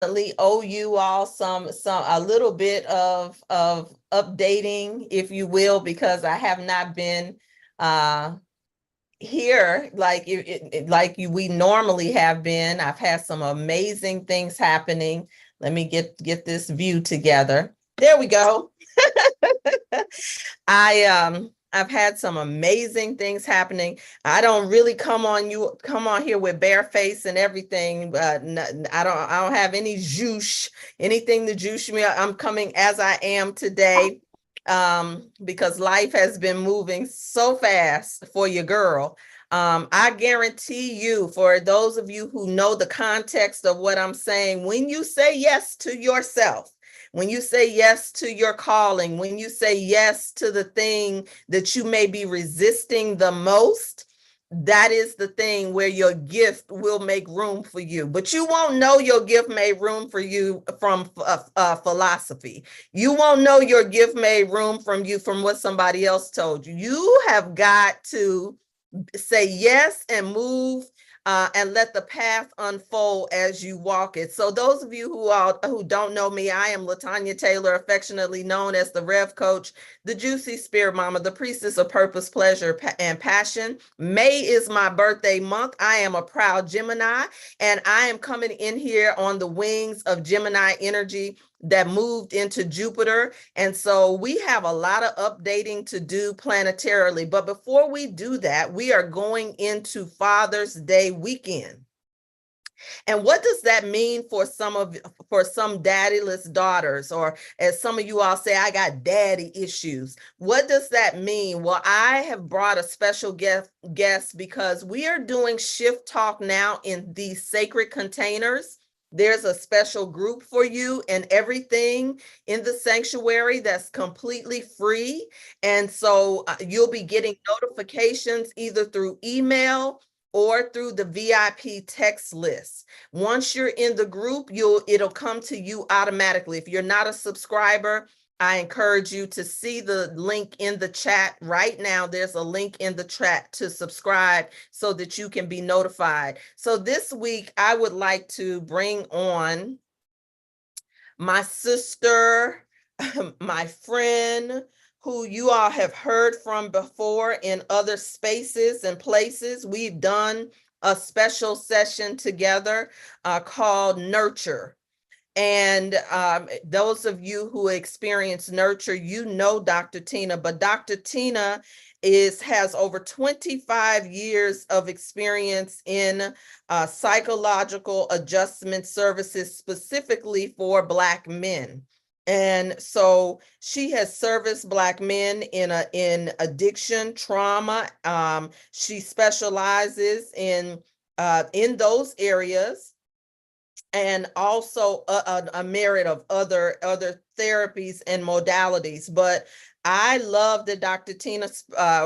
definitely owe you all some a little bit of updating, if you will, because I have not been uh here like we normally have been. I've had some amazing things happening. Let me get this view together. There we go. I've had some amazing things happening. I don't really come on here with bare face and everything. I don't have any juice, anything to juice me. I'm coming as I am today, because life has been moving so fast for your girl. I guarantee you, for those of you who know the context of what I'm saying, when you say yes to yourself, when you say yes to your calling, when you say yes to the thing that you may be resisting the most, that is the thing where your gift will make room for you. But you won't know your gift made room for you from philosophy. You won't know your gift made room from you from what somebody else told you. You have got to say yes and move, and let the path unfold as you walk it. So those of you who don't know me, I am LaTanya Taylor, affectionately known as the Rev Coach, the Juicy Spirit Mama, the Priestess of Purpose, Pleasure, and Passion. May is my birthday month. I am a proud Gemini, and I am coming in here on the wings of Gemini energy that moved into Jupiter. And so we have a lot of updating to do planetarily. But before we do that, we are going into Father's Day weekend. And what does that mean for some daddyless daughters, or as some of you all say, I got daddy issues? What does that mean? Well, I have brought a special guest because we are doing shift talk now in these sacred containers. There's a special group for you and everything in the sanctuary that's completely free. And so you'll be getting notifications either through email or through the VIP text list. Once you're in the group, it'll come to you automatically. If you're not a subscriber, I encourage you to see the link in the chat right now. There's a link in the chat to subscribe so that you can be notified. So this week, I would like to bring on my sister, my friend, who you all have heard from before in other spaces and places. We've done a special session together called Nurture. And those of you who experience Nurture, you know Dr. Tina, but Dr. Tina has over 25 years of experience in psychological adjustment services, specifically for Black men. And so she has serviced Black men in addiction, trauma. She specializes in those areas, and also a merit of other therapies and modalities. But I love that Dr. Tina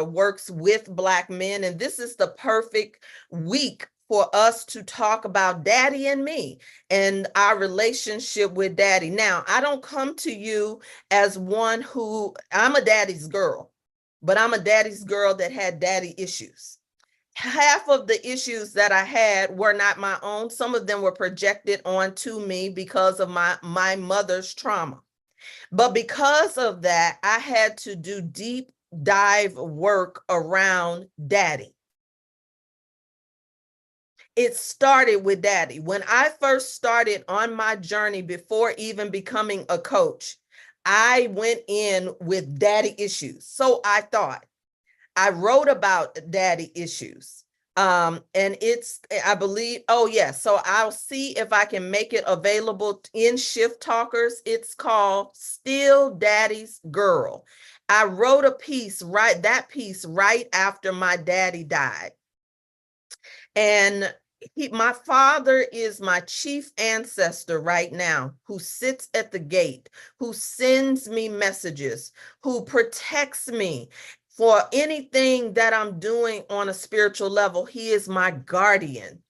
works with Black men, and this is the perfect week for us to talk about Daddy and me and our relationship with Daddy. Now, I don't come to you as I'm a daddy's girl, but I'm a daddy's girl that had daddy issues. Half of the issues that I had were not my own. Some of them were projected onto me because of my mother's trauma. But because of that, I had to do deep dive work around Daddy. It started with Daddy. When I first started on my journey, before even becoming a coach, I went in with daddy issues. So I thought. I wrote about daddy issues. And I believe, oh yes, so I'll see if I can make it available in Shift Talkers. It's called Still Daddy's Girl. I wrote a piece right after my daddy died. And my father is my chief ancestor right now, who sits at the gate, who sends me messages, who protects me for anything that I'm doing on a spiritual level. He is my guardian.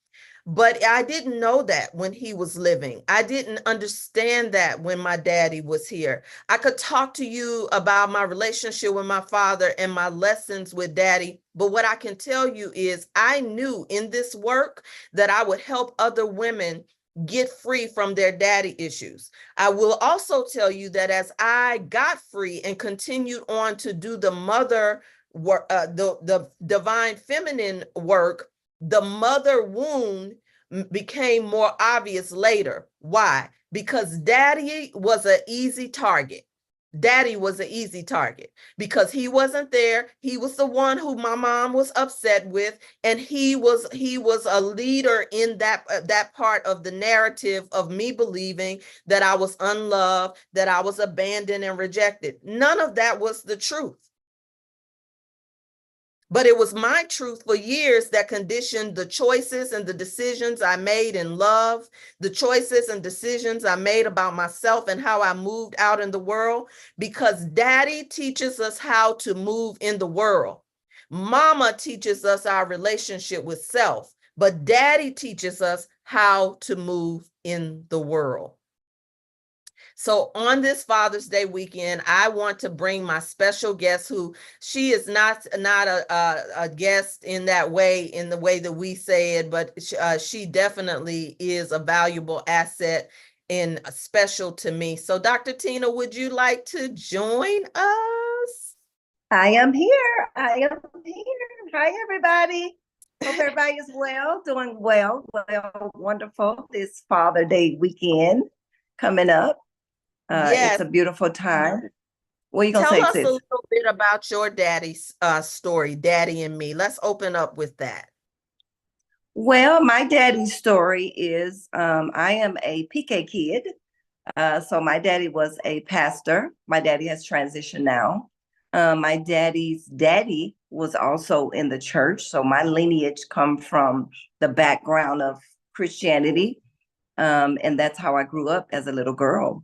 But I didn't know that when he was living. I didn't understand that when my daddy was here. I could talk to you about my relationship with my father and my lessons with daddy. But what I can tell you is I knew in this work that I would help other women get free from their daddy issues. I will also tell you that as I got free and continued on to do the mother work, the divine feminine work, the mother wound became more obvious later. Why? Because daddy was an easy target. Daddy was an easy target because he wasn't there. He was the one who my mom was upset with, and he was a leader in that part of the narrative of me believing that I was unloved, that I was abandoned and rejected. None of that was the truth. But it was my truth for years that conditioned the choices and the decisions I made in love, the choices and decisions I made about myself and how I moved out in the world, because daddy teaches us how to move in the world. Mama teaches us our relationship with self, but daddy teaches us how to move in the world. So on this Father's Day weekend, I want to bring my special guest, who she is not a guest in that way, in the way that we say it, but she definitely is a valuable asset and special to me. So Dr. Tina, would you like to join us? I am here. I am here. Hi, everybody. Hope everybody is well, doing well, wonderful. This Father Day weekend coming up. Yes. It's a beautiful time. What are you going to Tell say, us sis? a little bit about your daddy's story, Daddy and Me. Let's open up with that. Well, my daddy's story is I am a PK kid. So my daddy was a pastor. My daddy has transitioned now. My daddy's daddy was also in the church. So my lineage come from the background of Christianity. And that's how I grew up as a little girl.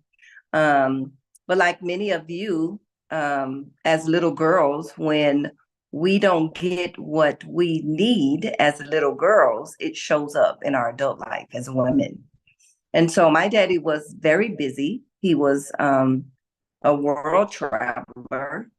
But like many of you, as little girls, when we don't get what we need as little girls, it shows up in our adult life as women. And so my daddy was very busy. He was a world traveler.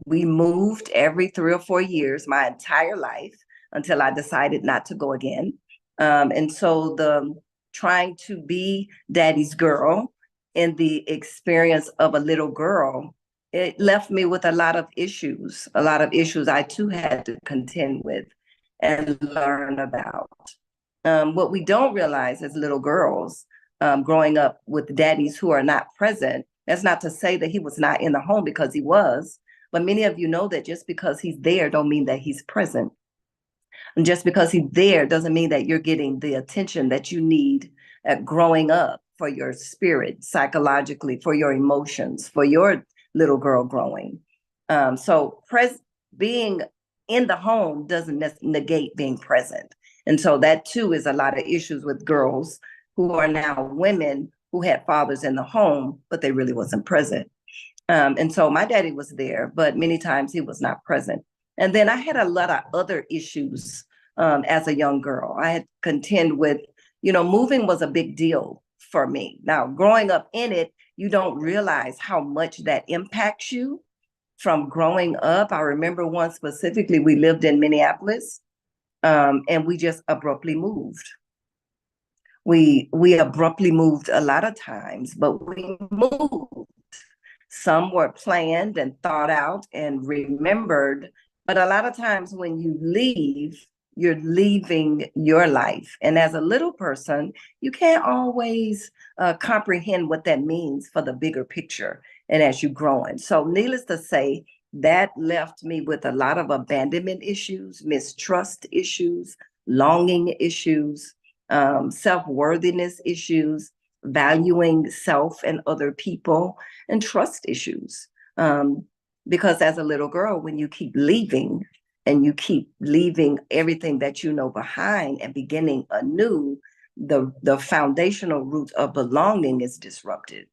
We moved every 3 or 4 years, my entire life, until I decided not to go again. And so the trying to be daddy's girl in the experience of a little girl, it left me with a lot of issues I too had to contend with and learn about. What we don't realize as little girls, growing up with daddies who are not present, that's not to say that he was not in the home, because he was, but many of you know that just because he's there don't mean that he's present. And just because he's there doesn't mean that you're getting the attention that you need at growing up for your spirit, psychologically, for your emotions, for your little girl growing. So being in the home doesn't negate being present. And so that too is a lot of issues with girls who are now women who had fathers in the home, but they really wasn't present. And so my daddy was there, but many times he was not present. And then I had a lot of other issues as a young girl. I had contend with, moving was a big deal for me. Now, growing up in it, you don't realize how much that impacts you from growing up. I remember one specifically, we lived in Minneapolis, and we just abruptly moved. We abruptly moved a lot of times, but we moved. Some were planned and thought out and remembered, but a lot of times when you leave, you're leaving your life. And as a little person, you can't always comprehend what that means for the bigger picture and as you're growing. So needless to say, that left me with a lot of abandonment issues, mistrust issues, longing issues, self-worthiness issues, valuing self and other people, and trust issues. Because as a little girl, when you keep leaving and you keep leaving everything that you know behind and beginning anew, the foundational root of belonging is disrupted.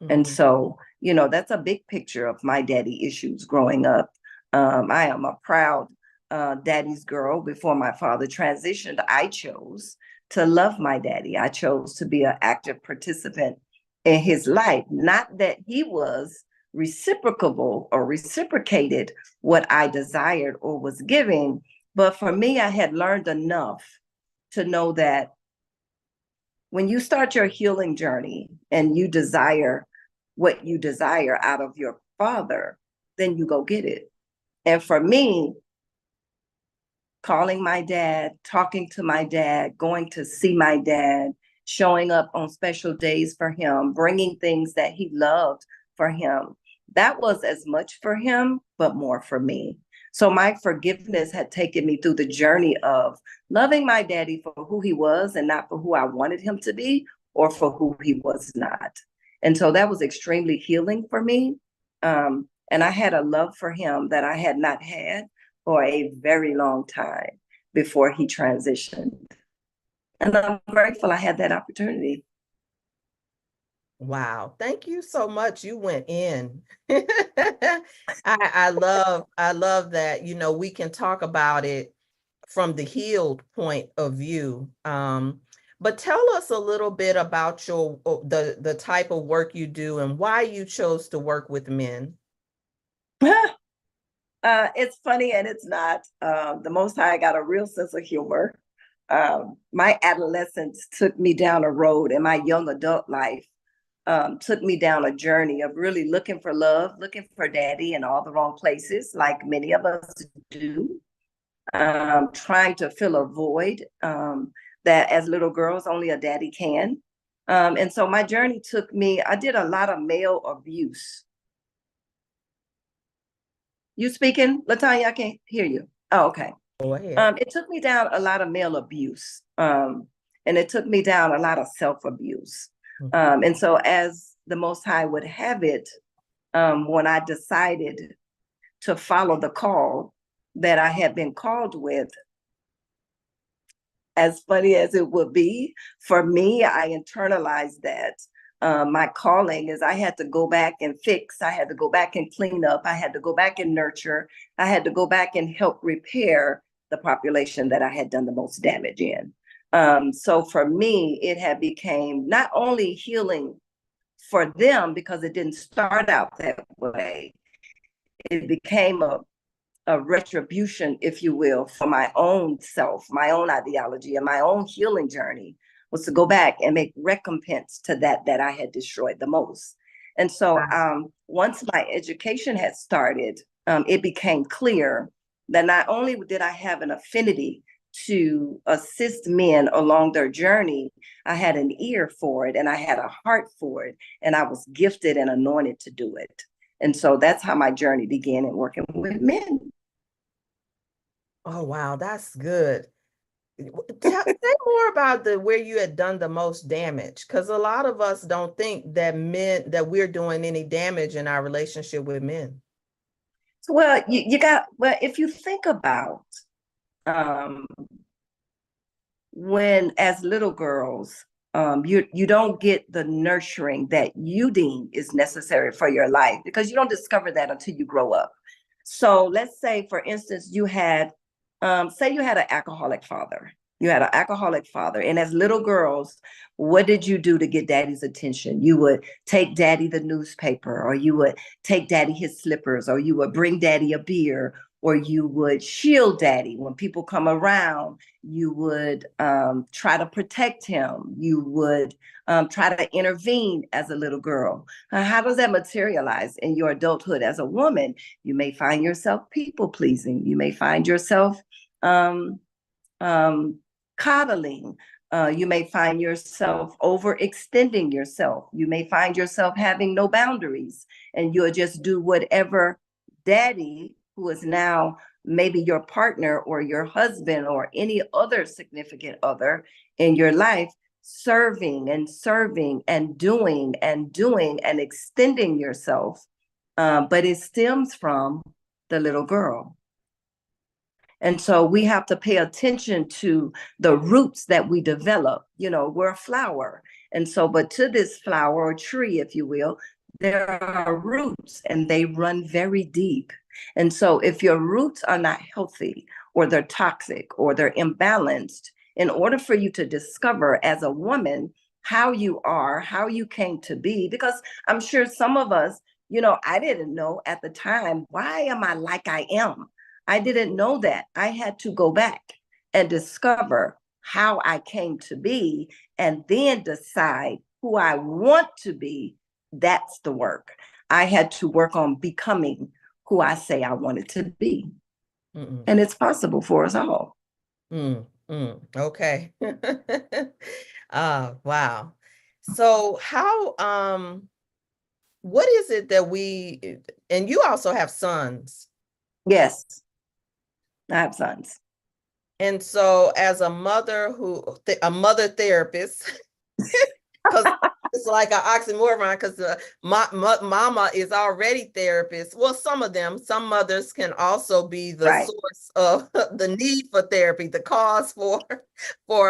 Mm-hmm. And so, that's a big picture of my daddy issues growing up. I am a proud daddy's girl. Before my father transitioned, I chose to love my daddy. I chose to be an active participant in his life. Not that he was reciprocable or reciprocated what I desired or was giving, but for me, I had learned enough to know that when you start your healing journey and you desire what you desire out of your father, then you go get it. And for me, calling my dad, talking to my dad, going to see my dad, showing up on special days for him, bringing things that he loved for him. That was as much for him, but more for me. So my forgiveness had taken me through the journey of loving my daddy for who he was and not for who I wanted him to be or for who he was not. And so that was extremely healing for me. And I had a love for him that I had not had for a very long time before he transitioned. And I'm grateful I had that opportunity. Wow. Thank you so much. You went in. I love that, we can talk about it from the healed point of view. But tell us a little bit about the type of work you do and why you chose to work with men. It's funny and it's not. The Most High got a real sense of humor. My adolescence took me down a road, and my young adult life took me down a journey of really looking for love, looking for daddy in all the wrong places, like many of us do, trying to fill a void that as little girls only a daddy can. And so my journey took me, I did a lot of male abuse. You speaking, Latanya? I can't hear you. Oh, okay. Go ahead. It took me down a lot of male abuse, and it took me down a lot of self-abuse. And so as the Most High would have it, when I decided to follow the call that I had been called with, as funny as it would be, for me, I internalized that. My calling is I had to go back and fix, I had to go back and clean up, I had to go back and nurture, I had to go back and help repair the population that I had done the most damage in. So for me, it had became not only healing for them because it didn't start out that way, it became a retribution, if you will, for my own self, my own ideology, and my own healing journey was to go back and make recompense to that I had destroyed the most. And so once my education had started, it became clear that not only did I have an affinity to assist men along their journey, I had an ear for it and I had a heart for it, and I was gifted and anointed to do it. And so that's how my journey began in working with men. Oh, wow, that's good. Say more about where you had done the most damage, because a lot of us don't think that we're doing any damage in our relationship with men. Well, if you think about um, when as little girls, you don't get the nurturing that you deem is necessary for your life because you don't discover that until you grow up. So let's say, for instance, say you had an alcoholic father. You had an alcoholic father. And as little girls, what did you do to get daddy's attention? You would take daddy the newspaper, or you would take daddy his slippers, or you would bring daddy a beer, or you would shield daddy. When people come around, you would try to protect him. You would try to intervene as a little girl. How does that materialize in your adulthood as a woman? You may find yourself people pleasing. You may find yourself um, coddling. You may find yourself overextending yourself. You may find yourself having no boundaries, and you'll just do whatever daddy, who is now maybe your partner or your husband or any other significant other in your life, serving and serving and doing and doing and extending yourself. But it stems from the little girl. And so we have to pay attention to the roots that we develop. We're a flower. And so, but to this flower or tree, if you will, there are roots and they run very deep. And so if your roots are not healthy, or they're toxic, or they're imbalanced, in order for you to discover as a woman how you are, how you came to be, because I'm sure some of us, I didn't know at the time, why am I like I am? I didn't know that. I had to go back and discover how I came to be and then decide who I want to be, that's the work. I had to work on becoming who I say I wanted to be. Mm-mm. And it's possible for us all. Okay. Wow. So how, what is it that and you also have sons. Yes, I have sons. And so as a mother a mother therapist, because it's like an oxymoron, because mama is already therapist. Well, some of them, some mothers can also be the Right. source of the need for therapy, the cause for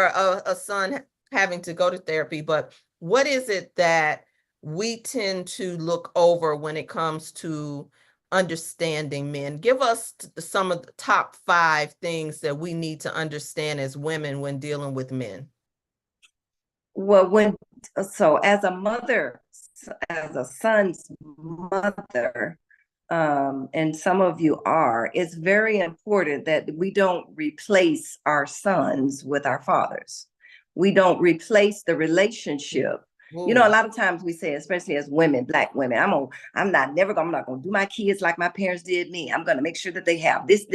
a son having to go to therapy. But what is it that we tend to look over when it comes to understanding men? Give us some of the top 5 things that we need to understand as women when dealing with men. Well, as a mother, as a son's mother, and some of you are, it's very important that we don't replace our sons with our fathers. We don't replace the relationship. You know, a Ooh. lot of times we say, especially as women, Black women, I'm not gonna do my kids like my parents did me. I'm gonna make sure that they have this,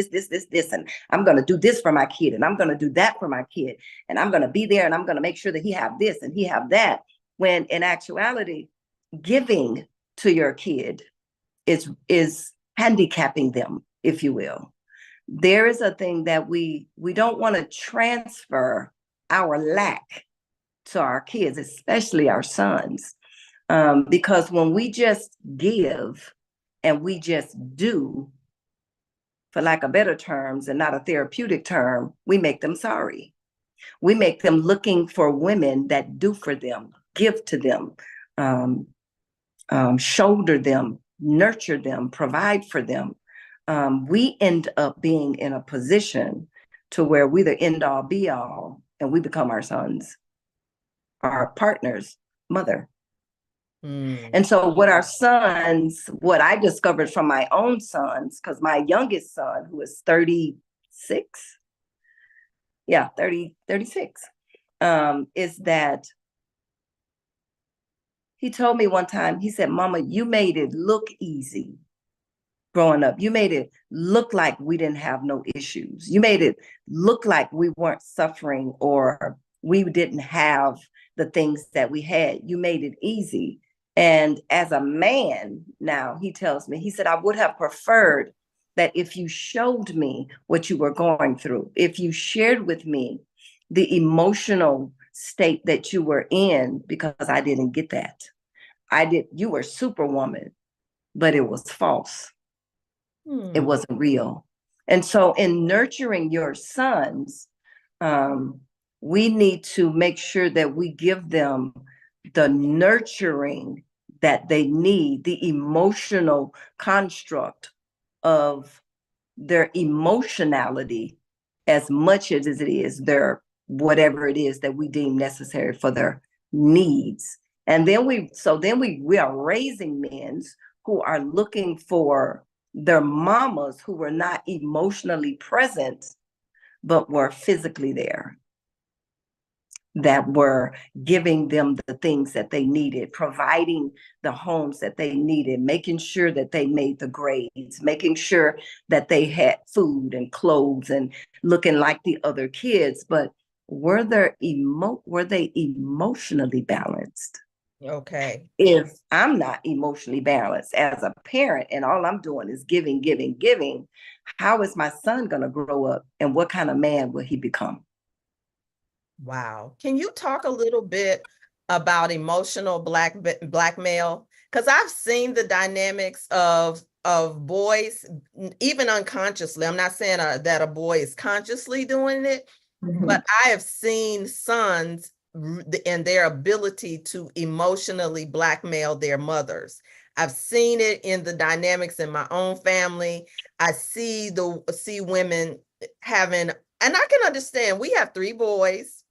and I'm gonna do this for my kid, and I'm gonna do that for my kid, and I'm gonna be there, and I'm gonna make sure that he have this and he have that. When in actuality, giving to your kid is handicapping them, if you will. There is a thing that we don't want to transfer our lack to our kids, especially our sons, because when we just give and we just do, for lack of better terms and not a therapeutic term, we make them sorry. We make them looking for women that do for them, give to them, um, shoulder them, nurture them, provide for them. We end up being in a position to where we the end all be all, and we become our sons, our partner's mother. And so what I discovered from my own sons, because my youngest son, who is 36, 36, is that he told me one time, he said, Mama, you made it look easy growing up. You made it look like we didn't have no issues. You made it look like we weren't suffering or we didn't have the things that we had. You made it easy. And as a man now, he tells me, he said, I would have preferred that if you showed me what you were going through, if you shared with me the emotional state that you were in, because I didn't get that. You were superwoman, but it was false. It wasn't real. And so in nurturing your sons, we need to make sure that we give them the nurturing that they need, the emotional construct of their emotionality as much as it is their whatever it is that we deem necessary for their needs. And then we are raising men who are looking for their mamas who were not emotionally present, but were physically there, that were giving them the things that they needed, providing the homes that they needed, making sure that they made the grades, making sure that they had food and clothes and looking like the other kids. But were they emotionally balanced? Okay. If I'm not emotionally balanced as a parent and all I'm doing is giving, giving, giving, how is my son going to grow up and what kind of man will he become? Wow. Can you talk a little bit about emotional blackmail? Because I've seen the dynamics of boys, even unconsciously. I'm not saying that a boy is consciously doing it, but I have seen sons and their ability to emotionally blackmail their mothers. I've seen it in the dynamics in my own family. I see women having, and I can understand. We have 3 boys.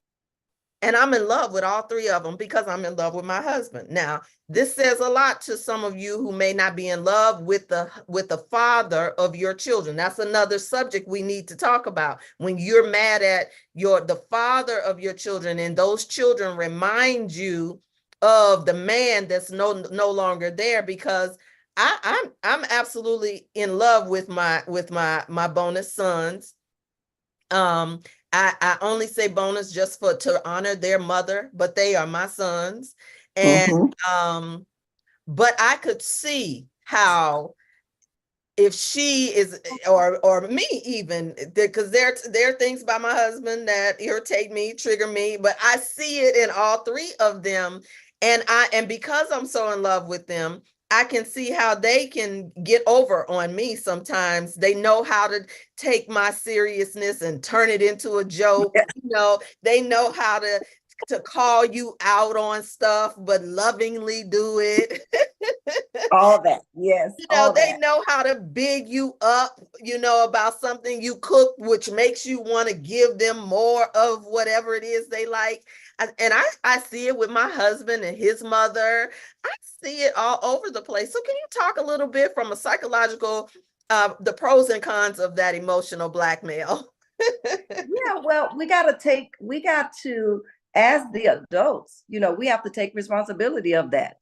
And I'm in love with all three of them because I'm in love with my husband. Now, this says a lot to some of you who may not be in love with the father of your children. That's another subject we need to talk about. When you're mad at the father of your children, and those children remind you of the man that's no longer there, because I'm absolutely in love with my bonus sons. I only say bonus just to honor their mother, but they are my sons. And but I could see how, if she is, or me even, because there are things about my husband that irritate me, trigger me, but I see it in all three of them. And because I'm so in love with them, I can see how they can get over on me sometimes. They know how to take my seriousness and turn it into a joke. They know how to call you out on stuff, but lovingly do it. All that. Yes. They know how to big you up, about something you cook, which makes you want to give them more of whatever it is they like. And I see it with my husband and his mother. I see it all over the place. So can you talk a little bit from a psychological, the pros and cons of that emotional blackmail? Yeah, well, we got to, as the adults, we have to take responsibility of that,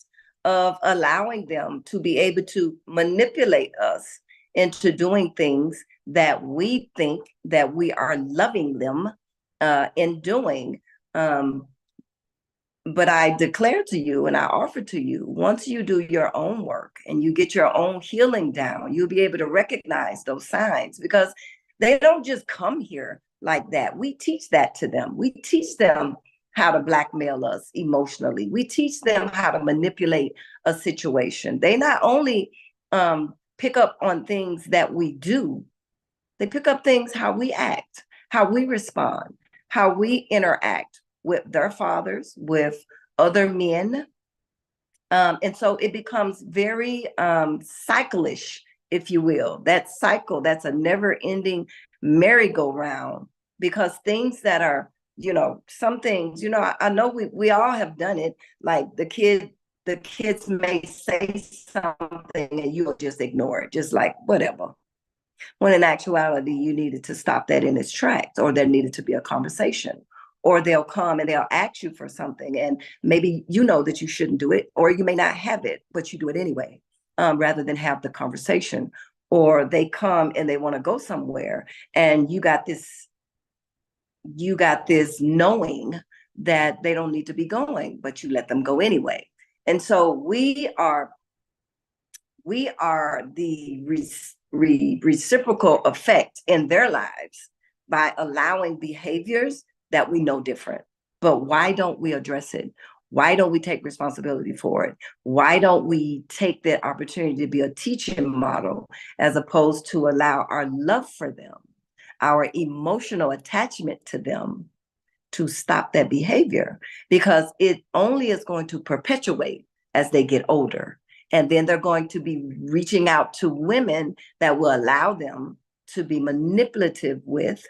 of allowing them to be able to manipulate us into doing things that we think that we are loving them in doing. But I declare to you and I offer to you, once you do your own work and you get your own healing down, you'll be able to recognize those signs, because they don't just come here like that. We teach that to them. We teach them how to blackmail us emotionally. We teach them how to manipulate a situation. They not only pick up on things that we do, they pick up things how we act, how we respond, how we interact with their fathers, with other men. And so it becomes very cyclish, if you will. That cycle, that's a never ending merry-go-round, because things that are, some things, I know we all have done it. Like the kids may say something and you'll just ignore it, just like whatever. When in actuality, you needed to stop that in its tracks, or there needed to be a conversation. Or they'll come and they'll ask you for something, and maybe you know that you shouldn't do it, or you may not have it, but you do it anyway, rather than have the conversation. Or they come and they want to go somewhere, and you got this knowing that they don't need to be going, but you let them go anyway. And so we are the reciprocal effect in their lives by allowing behaviors that we know different. But why don't we address it? Why don't we take responsibility for it? Why don't we take that opportunity to be a teaching model, as opposed to allow our love for them, our emotional attachment to them, to stop that behavior? Because it only is going to perpetuate as they get older. And then they're going to be reaching out to women that will allow them to be manipulative with,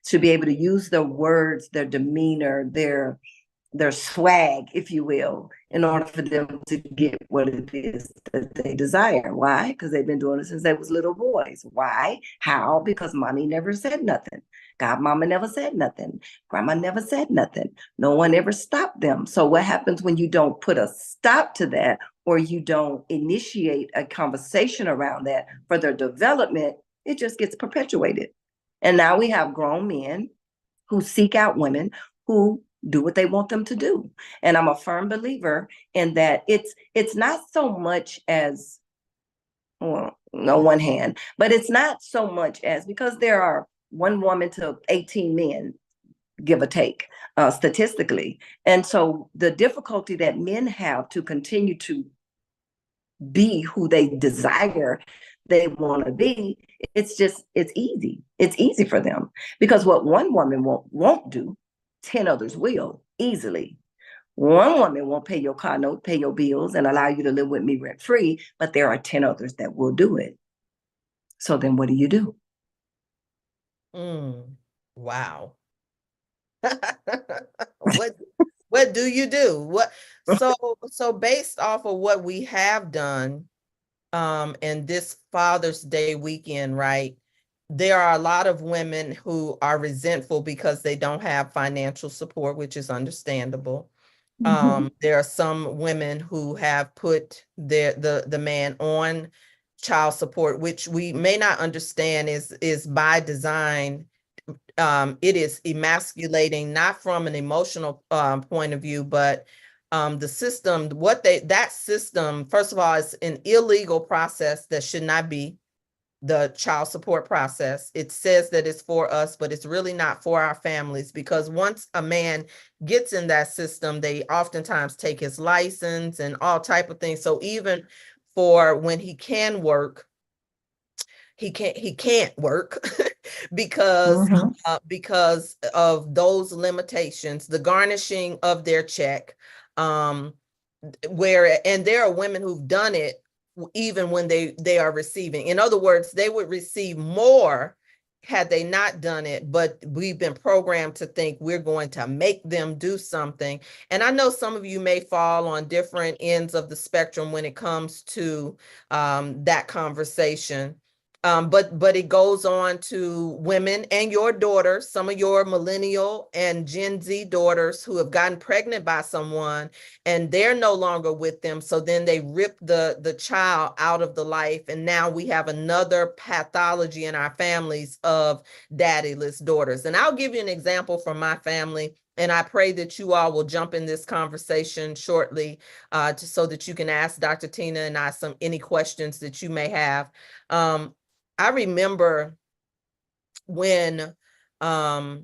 to be able to use their words, their demeanor, their swag, if you will, in order for them to get what it is that they desire. Why? Because they've been doing it since they was little boys. Why? How? Because mommy never said nothing. Godmama never said nothing. Grandma never said nothing. No one ever stopped them. So what happens when you don't put a stop to that, or you don't initiate a conversation around that for their development? It just gets perpetuated. And now we have grown men who seek out women who do what they want them to do. And I'm a firm believer in that. It's not so much as, well, on one hand, but it's not so much as, because there are one woman to 18 men, give or take, statistically. And so the difficulty that men have to continue to be who they desire they want to be, it's easy. It's easy for them, because what one woman won't do, 10 others will easily. One woman won't pay your car note, pay your bills, and allow you to live with me rent free, but there are 10 others that will do it. So then what do you do? Wow. What What do you do? So based off of what we have done, and this Father's Day weekend, right? There are a lot of women who are resentful because they don't have financial support, which is understandable. Mhm. There are some women who have put the man on child support, which we may not understand is by design. It is emasculating, not from an emotional point of view, but the system, that system, first of all, is an illegal process that should not be the child support process. It says that it's for us, but it's really not for our families, because once a man gets in that system, they oftentimes take his license and all type of things. So even for when he can work, he can't work because Mhm. because of those limitations, the garnishing of their check. um and there are women who've done it even when they are receiving. In other words, they would receive more had they not done it, but we've been programmed to think we're going to make them do something. And I know some of you may fall on different ends of the spectrum when it comes to that conversation. But it goes on to women and your daughters, some of your millennial and Gen Z daughters who have gotten pregnant by someone and they're no longer with them. So then they rip the child out of the life. And now we have another pathology in our families of daddyless daughters. And I'll give you an example from my family. And I pray that you all will jump in this conversation shortly, so that you can ask Dr. Tina and I any questions that you may have. I remember when my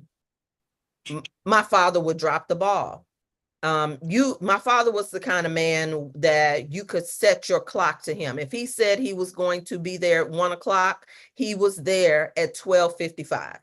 father would drop the ball. My father was the kind of man that you could set your clock to him. If he said he was going to be there at 1 o'clock, he was there at 12:55.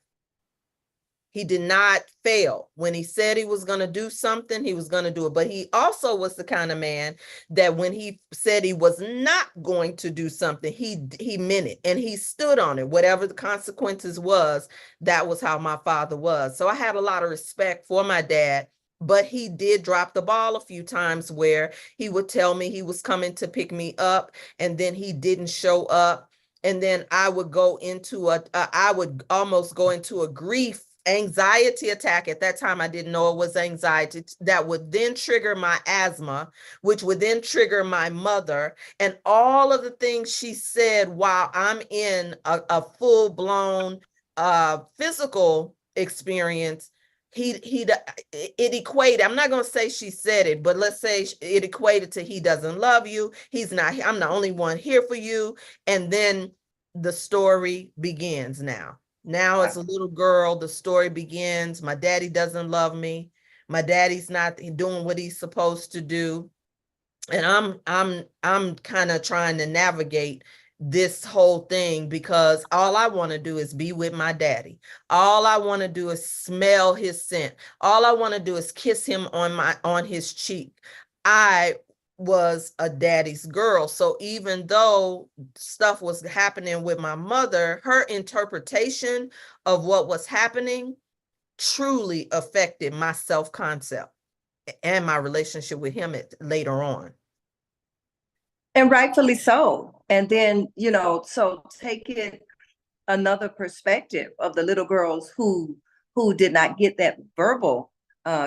He did not fail. When he said he was going to do something, he was going to do it. But he also was the kind of man that when he said he was not going to do something, he meant it and he stood on it. Whatever the consequences was, that was how my father was. So I had a lot of respect for my dad, but he did drop the ball a few times where he would tell me he was coming to pick me up and then he didn't show up. And then I would I would almost go into a grief anxiety attack. At that time, I didn't know it was anxiety. That would then trigger my asthma, which would then trigger my mother, and all of the things she said while I'm in a full-blown physical experience. It equated, I'm not going to say she said it, but let's say it equated to, he doesn't love you, he's not, I'm the only one here for you. And then the story begins. Now, as a little girl, the story begins. My daddy doesn't love me. My daddy's not doing what he's supposed to do. And I'm kind of trying to navigate this whole thing because all I want to do is be with my daddy. All I want to do is smell his scent. All I want to do is kiss him on his cheek. I was a daddy's girl. So even though stuff was happening with my mother, her interpretation of what was happening truly affected my self-concept and my relationship with him later on. And rightfully so. And then, so take it another perspective of the little girls who did not get that verbal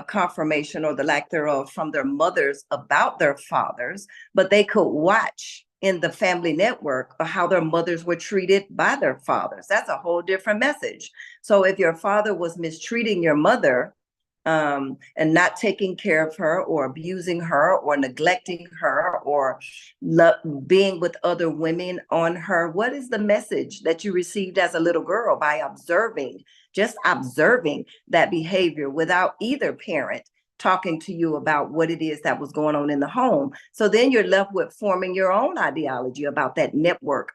confirmation or the lack thereof from their mothers about their fathers, but they could watch in the family network how their mothers were treated by their fathers. That's a whole different message. So if your father was mistreating your mother, and not taking care of her or abusing her or neglecting her or being with other women on her, what is the message that you received as a little girl by just observing that behavior without either parent talking to you about what it is that was going on in the home? So then you're left with forming your own ideology about that network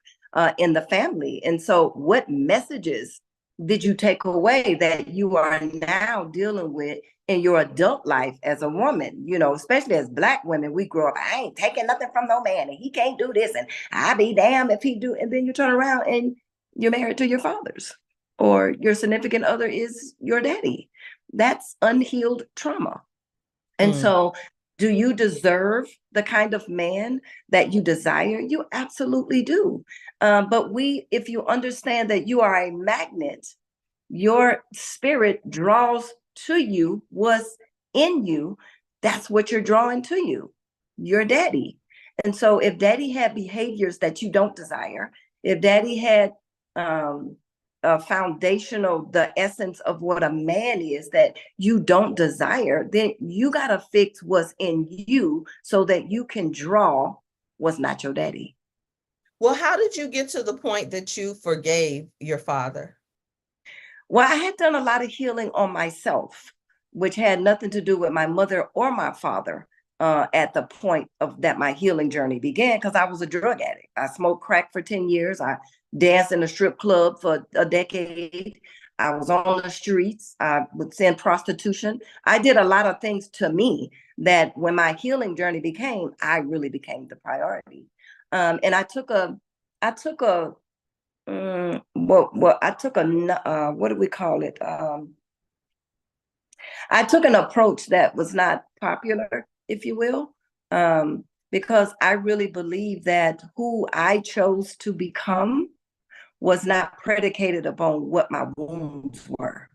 in the family. And so what messages did you take away that you are now dealing with in your adult life as a woman? Especially as Black women, we grow up, I ain't taking nothing from no man and he can't do this and I be damned if he do. And then you turn around and you're married to your fathers, or your significant other is your daddy. That's unhealed trauma. And so, do you deserve the kind of man that you desire? You absolutely do. But if you understand that you are a magnet, your spirit draws to you what's in you. That's what you're drawing to you, your daddy. And so, if daddy had behaviors that you don't desire, if daddy had foundational, the essence of what a man is that you don't desire, then you got to fix what's in you so that you can draw what's not your daddy. Well, how did you get to the point that you forgave your father? Well, I had done a lot of healing on myself, which had nothing to do with my mother or my father at the point of that my healing journey began, because I was a drug addict. I smoked crack for 10 years. I danced in a strip club for a decade. I was on the streets. I would send prostitution. I did a lot of things to me that when my healing journey began, I really became the priority. And I took a what do we call it? I took an approach that was not popular, if you will, because I really believe that who I chose to become was not predicated upon what my wounds were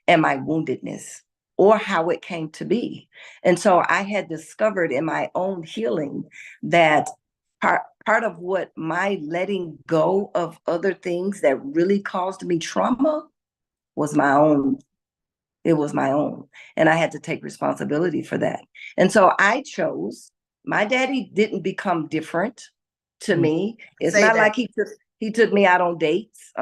and my woundedness or how it came to be. And so I had discovered in my own healing that part of what my letting go of other things that really caused me trauma was my own. It was my own. And I had to take responsibility for that. And so I chose, my daddy didn't become different to me. It's Say not that. like he took me out on dates.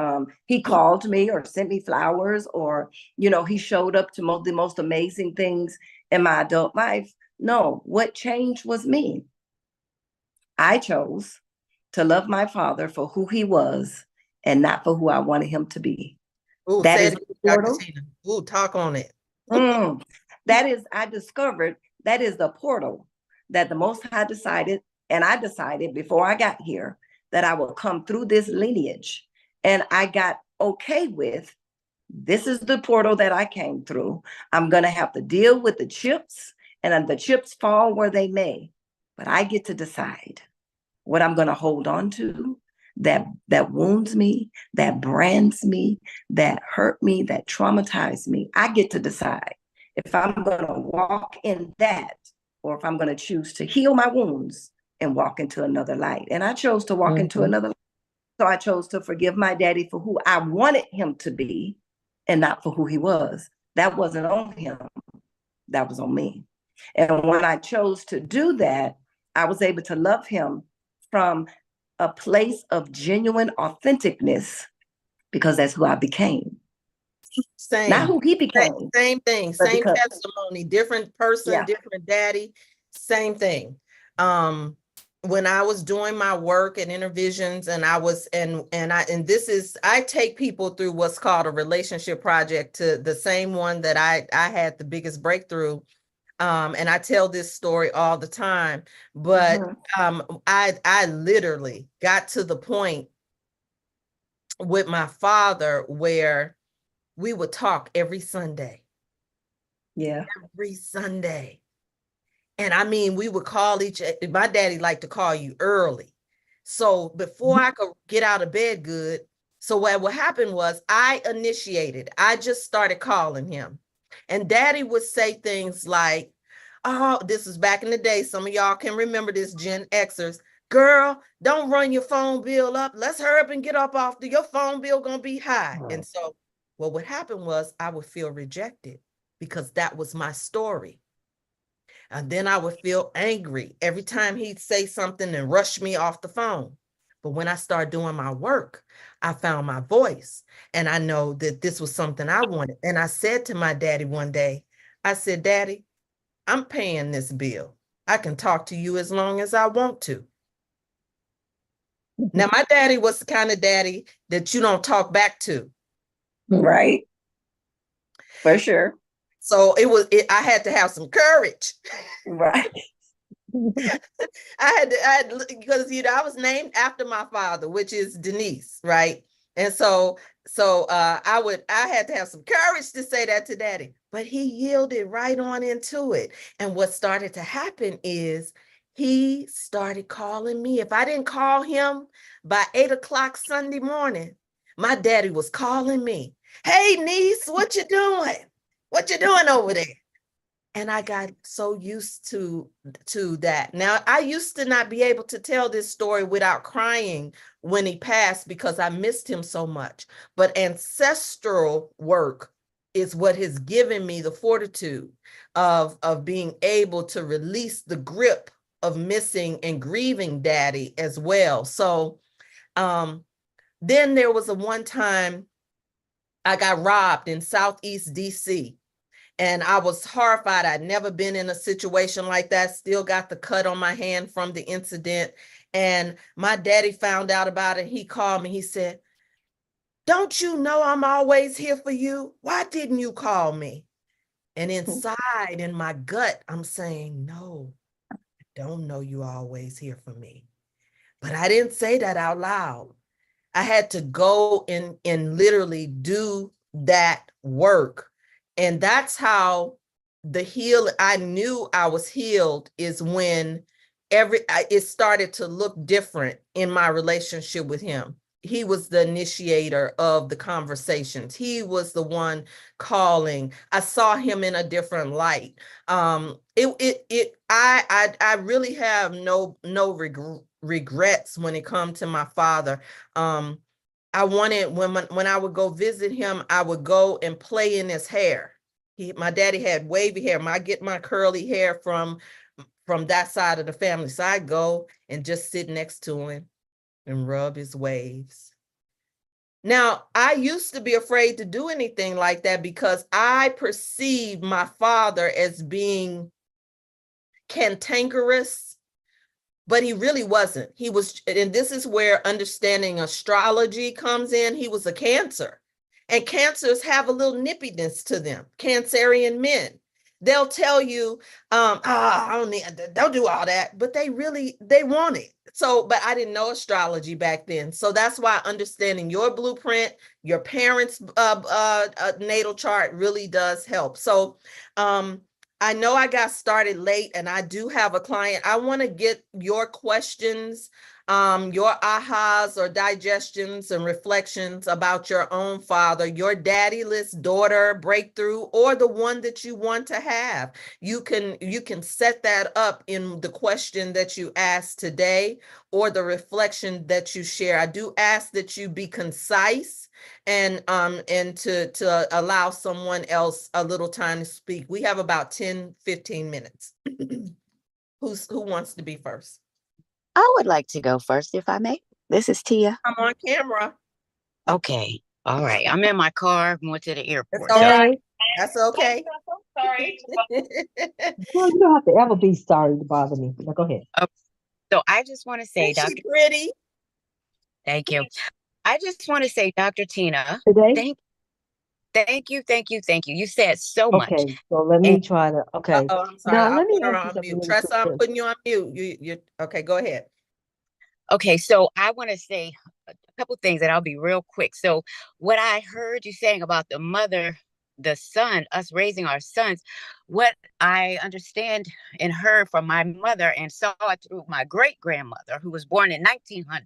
He called me or sent me flowers, or, he showed up to the most amazing things in my adult life. No, what changed was me. I chose to love my father for who he was and not for who I wanted him to be. Oh, That say is it, the Dr. portal. Tina. Oh, talk on it. I discovered that is the portal that the Most High decided, and I decided before I got here that I would come through this lineage. And I got okay with, this is the portal that I came through. I'm going to have to deal with the chips, and the chips fall where they may. But I get to decide what I'm going to hold on to that wounds me, that brands me, that hurt me, that traumatized me. I get to decide if I'm going to walk in that, or if I'm going to choose to heal my wounds and walk into another light. And I chose to walk into another light. So I chose to forgive my daddy for who I wanted him to be and not for who he was. That wasn't on him. That was on me. And when I chose to do that, I was able to love him from a place of genuine authenticness, because that's who I became. Not Same. who he became, Same thing. but Same because, testimony. Different person, yeah. different daddy. Same thing. When I was doing my work at Intervisions, and I was and this is, I take people through what's called a relationship project, to the same one that I had the biggest breakthrough. And I tell this story all the time, but I literally got to the point with my father where we would talk every Sunday. Yeah. Every Sunday. And I mean, we would call my daddy liked to call you early. So before I could get out of bed good, so what happened was I just started calling him. And daddy would say things like, oh, this is back in the day. Some of y'all can remember this, Gen Xers. Girl, don't run your phone bill up. Let's hurry up and get up off your phone bill gonna be high. And so what happened was I would feel rejected because that was my story. And then I would feel angry every time he'd say something and rush me off the phone. But when I started doing my work, I found my voice, and I know that this was something I wanted. And I said to my daddy one day, I said, Daddy, I'm paying this bill. I can talk to you as long as I want to. Now, my daddy was the kind of daddy that you don't talk back to. Right. For sure. So I had to have some courage. Right. I had because I was named after my father, which is Denise, right? And I had to have some courage to say that to daddy, but he yielded right on into it. And what started to happen is he started calling me. If I didn't call him by 8 o'clock Sunday morning, my daddy was calling me. Hey, niece, what you doing? What you doing over there? And I got so used to that. Now, I used to not be able to tell this story without crying when he passed because I missed him so much. But ancestral work is what has given me the fortitude of being able to release the grip of missing and grieving daddy as well. So then there was a one time I got robbed in Southeast DC. And I was horrified. I'd never been in a situation like that. Still got the cut on my hand from the incident. And my daddy found out about it. He called me. He said, "Don't you know I'm always here for you? Why didn't you call me?" And inside in my gut, I'm saying, no, I don't know you always here for me. But I didn't say that out loud. I had to go and literally do that work. And that's how I knew I was healed, is when it started to look different in my relationship with him. He was the initiator of the conversations. He was the one calling. I saw him in a different light. I really have no regrets when it comes to my father. I wanted, when I would go visit him, I would go and play in his hair. My daddy had wavy hair. I get my curly hair from that side of the family. So I go and just sit next to him and rub his waves. Now, I used to be afraid to do anything like that because I perceived my father as being cantankerous, but he really wasn't. He was, and this is where understanding astrology comes in. He was a Cancer, and Cancers have a little nippiness to them. Cancerian men, they'll tell you, don't do all that, but they want it. So, but I didn't know astrology back then. So that's why understanding your blueprint, your parents' natal chart really does help. So, I know I got started late, and I do have a client. I want to get your questions, your ahas or digestions and reflections about your own father, your daddyless daughter breakthrough, or the one that you want to have. You can set that up in the question that you asked today or the reflection that you share. I do ask that you be concise and to allow someone else a little time to speak. We have about 10-15 minutes. Who wants to be first? I would like to go first, if I may. This is Tia. I'm on camera. Okay. All right. I'm in my car going to the airport. That's all So right. That's okay. Sorry. Well, you don't have to ever be sorry to bother me. Now, go ahead. so I just want to say, Is she Dr. pretty? Thank you. I just want to say, Dr. Tina, Today? thank you. You said so much. Okay, so let me try to, okay. Oh, I'm sorry. Now, I'll let me put her ask you on something mute. really Tressa, I'm quick. putting you on mute. You okay, go ahead. Okay, so I want to say a couple things, and I'll be real quick. So what I heard you saying about the mother, the son, us raising our sons, what I understand and heard from my mother and saw it through my great grandmother, who was born in 1900,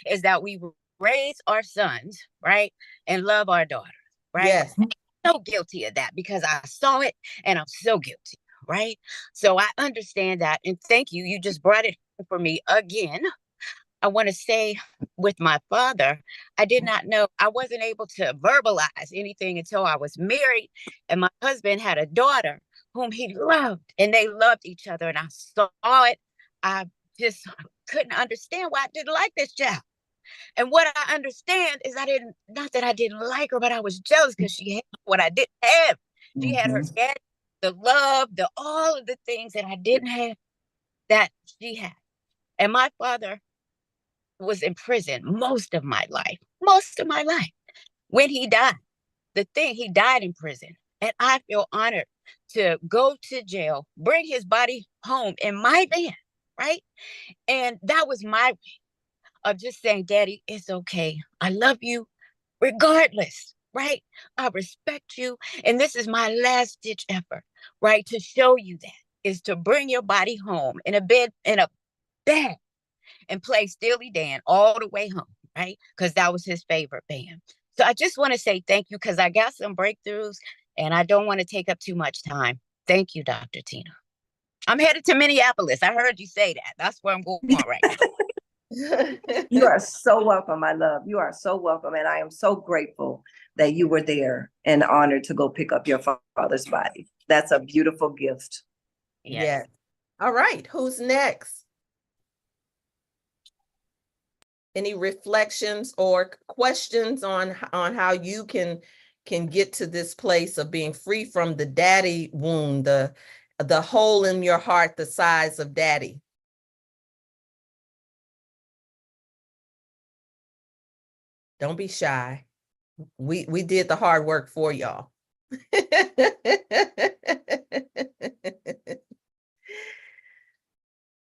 is that we raise our sons, right, and love our daughters, right? Yes. I'm so guilty of that because I saw it and I'm so guilty, right? So I understand that, and thank you. You just brought it for me again. I want to say with my father, I did not know, I wasn't able to verbalize anything until I was married. And my husband had a daughter whom he loved, and they loved each other. And I saw it. I just couldn't understand why I didn't like this child. And what I understand is not that I didn't like her, but I was jealous because she had what I didn't have. She had her dad, the love, all of the things that I didn't have that she had. And my father was in prison most of my life. When he died, he died in prison. And I feel honored to go to jail, bring his body home in my van, right? And that was my way of just saying, Daddy, it's okay. I love you. regardless, right? I respect you. And this is my last ditch effort, right? To show you that is to bring your body home in a bed, and play Steely Dan all the way home, right? Because that was his favorite band. So I just want to say thank you because I got some breakthroughs and I don't want to take up too much time. Thank you, Dr. Tina. I'm headed to Minneapolis. I heard you say that. That's where I'm going right now. You are so welcome, my love. You are so welcome. And I am so grateful that you were there and honored to go pick up your father's body. That's a beautiful gift. Yes. Yeah. All right. Who's next? Any reflections or questions on how you can get to this place of being free from the daddy wound, the hole in your heart the size of daddy? Don't be shy. We did the hard work for y'all.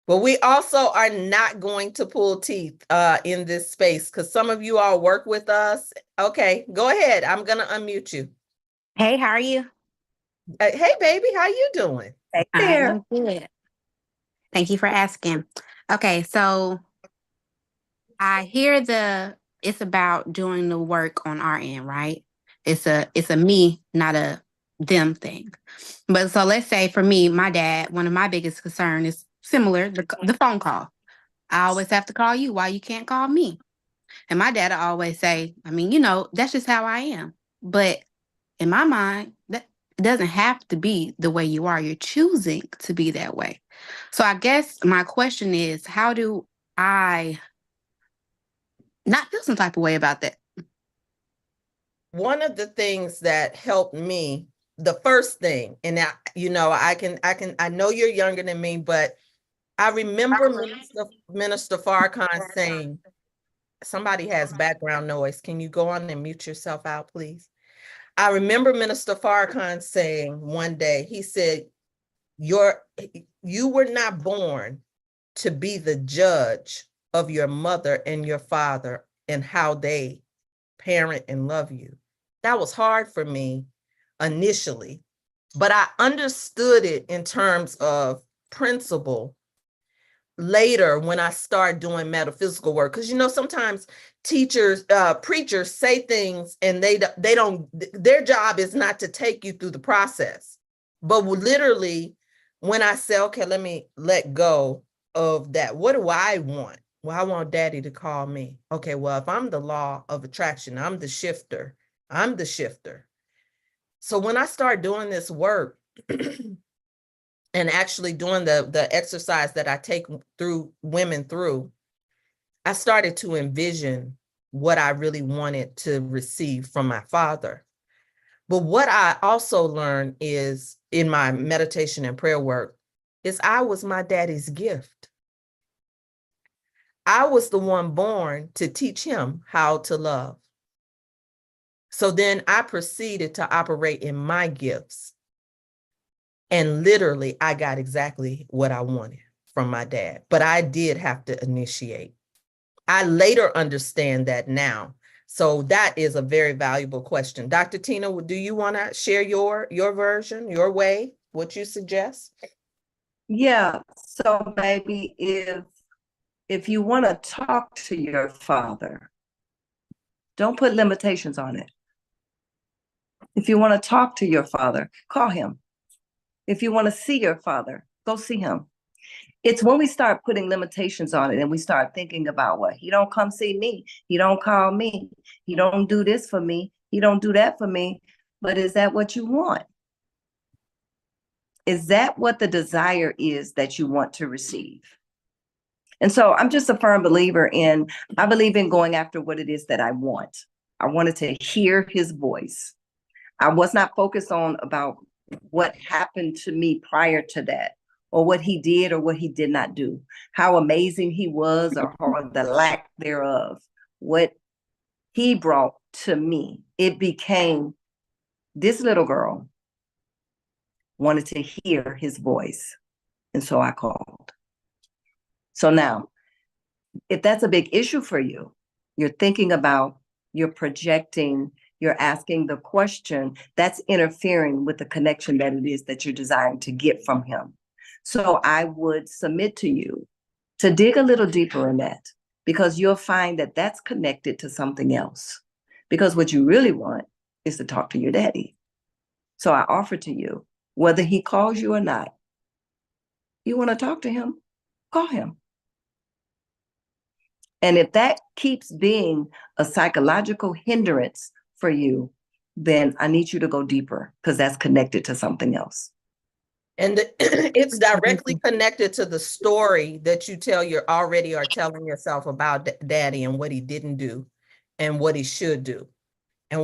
But we also are not going to pull teeth in this space because some of you all work with us. Okay, go ahead. I'm going to unmute you. Hey, how are you? Hey, baby, how you doing? Hey I there. am good. Thank you for asking. Okay, so I hear it's about doing the work on our end, right? It's a me, not a them thing. But so let's say for me, my dad, one of my biggest concern is similar, the phone call. I always have to call you. Why you can't call me? And my dad always say, I mean, that's just how I am. But in my mind, that it doesn't have to be the way you are. You're choosing to be that way. So I guess my question is, how do I not feel some type of way about that? One of the things that helped me, the first thing, and I know you're younger than me, but I remember Minister Farrakhan saying, somebody has background noise. Can you go on and mute yourself out, please? I remember Minister Farrakhan saying one day, he said, you were not born to be the judge of your mother and your father and how they parent and love you. That was hard for me initially, but I understood it in terms of principle later when I start doing metaphysical work. Because sometimes teachers, preachers say things and they don't, their job is not to take you through the process. But literally, when I say, okay, let me let go of that, what do I want? Well, I want daddy to call me. Okay, well, if I'm the law of attraction, I'm the shifter. So when I start doing this work, and actually doing the exercise that I take through women through, I started to envision what I really wanted to receive from my father. But what I also learned is in my meditation and prayer work is I was my daddy's gift. I was the one born to teach him how to love. So then I proceeded to operate in my gifts. And literally, I got exactly what I wanted from my dad, but I did have to initiate. I later understand that now. So that is a very valuable question. Dr. Tina, do you want to share your version, your way, what you suggest? Yeah. So maybe if you want to talk to your father, don't put limitations on it. If you want to talk to your father, call him. If you want to see your father, go see him. It's when we start putting limitations on it and we start thinking about what, he don't come see me, he don't call me, he don't do this for me, he don't do that for me. But is that what you want? Is that what the desire is that you want to receive? And so I'm just a firm believer I believe in going after what it is that I want. I wanted to hear his voice. I was not focused on about what happened to me prior to that, or what he did or what he did not do, how amazing he was or the lack thereof, what he brought to me. It became, this little girl wanted to hear his voice. And so I called. So now, if that's a big issue for you, you're thinking about you're projecting, you're asking the question, that's interfering with the connection that it is that you're desiring to get from him. So I would submit to you to dig a little deeper in that, because you'll find that that's connected to something else. Because what you really want is to talk to your daddy. So I offer to you, whether he calls you or not, you want to talk to him, call him. And if that keeps being a psychological hindrance for you, then I need you to go deeper, because that's connected to something else. And it's directly connected to the story that you already are telling yourself about daddy and what he didn't do and what he should do. And